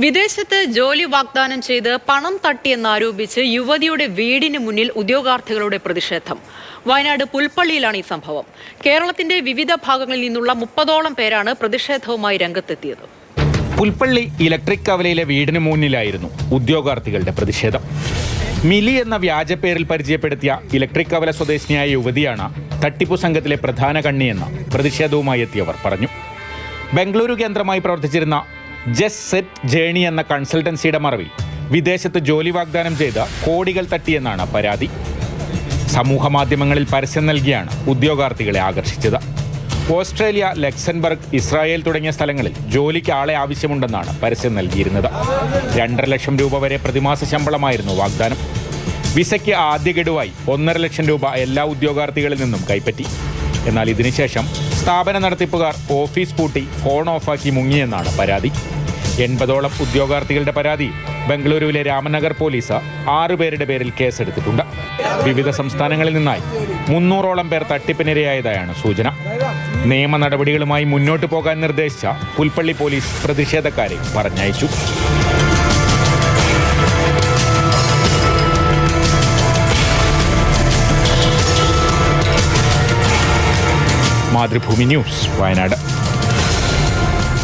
വിദേശത്ത് ജോലി വാഗ്ദാനം ചെയ്ത് പണം തട്ടിയെന്നാരോപിച്ച് യുവതിയുടെ വീടിന് മുന്നിൽ ഉദ്യോഗാർത്ഥികളുടെ പ്രതിഷേധം. വയനാട് പുൽപ്പള്ളിയിലാണ് ഈ സംഭവം. കേരളത്തിന്റെ വിവിധ ഭാഗങ്ങളിൽ നിന്നുള്ള 30ഓളം പേരാണ് പ്രതിഷേധവുമായി രംഗത്തെത്തിയത്. പുൽപ്പള്ളി ഇലക്ട്രിക് കവലയിലെ വീടിന് മുന്നിലായിരുന്നു ഉദ്യോഗാർത്ഥികളുടെ പ്രതിഷേധം. മിലി എന്ന വ്യാജപ്പേരിൽ പരിചയപ്പെടുത്തിയ ഇലക്ട്രിക് കവല സ്വദേശിനിയായ യുവതിയാണ് തട്ടിപ്പു സംഘത്തിലെ പ്രധാന കണ്ണിയെന്ന് പ്രതിഷേധവുമായി എത്തിയവർ പറഞ്ഞു. ബംഗളൂരു കേന്ദ്രമായി പ്രവർത്തിച്ചിരുന്ന ജസ്റ്റ് സെറ്റ് ജേണി എന്ന കൺസൾട്ടൻസിയുടെ മറവിൽ വിദേശത്ത് ജോലി വാഗ്ദാനം ചെയ്ത് കോടികൾ തട്ടിയെന്നാണ് പരാതി. സമൂഹ മാധ്യമങ്ങളിൽ പരസ്യം നൽകിയാണ് ഉദ്യോഗാർത്ഥികളെ ആകർഷിച്ചത്. ഓസ്ട്രേലിയ, ലക്സംബർഗ്, ഇസ്രായേൽ തുടങ്ങിയ സ്ഥലങ്ങളിൽ ജോലിക്ക് ആളെ ആവശ്യമുണ്ടെന്നാണ് പരസ്യം നൽകിയിരുന്നത്. 2.5 ലക്ഷം രൂപ വരെ പ്രതിമാസ ശമ്പളമായിരുന്നു വാഗ്ദാനം. വിസയ്ക്ക് ആദ്യ ഗഡുവായി 1.5 ലക്ഷം രൂപ എല്ലാ ഉദ്യോഗാർത്ഥികളിൽ നിന്നും കൈപ്പറ്റി. എന്നാൽ ഇതിനുശേഷം സ്ഥാപന നടത്തിപ്പുകാർ ഓഫീസ് പൂട്ടി ഫോൺ ഓഫാക്കി മുങ്ങിയെന്നാണ് പരാതി. 80ഓളം ഉദ്യോഗാർത്ഥികളുടെ പരാതി ബംഗളൂരുവിലെ രാമനഗർ പോലീസ് 6 പേരുടെ പേരിൽ കേസെടുത്തിട്ടുണ്ട്. വിവിധ സംസ്ഥാനങ്ങളിൽ നിന്നായി 300ഓളം പേർ തട്ടിപ്പിനിരയായതായാണ് സൂചന. നിയമ നടപടികളുമായി മുന്നോട്ട് പോകാൻ നിർദ്ദേശിച്ച പുൽപ്പള്ളി പോലീസ് പ്രതിഷേധക്കാരെ പറഞ്ഞയച്ചു. മാതൃഭൂമി ന്യൂസ്, വയനാട്.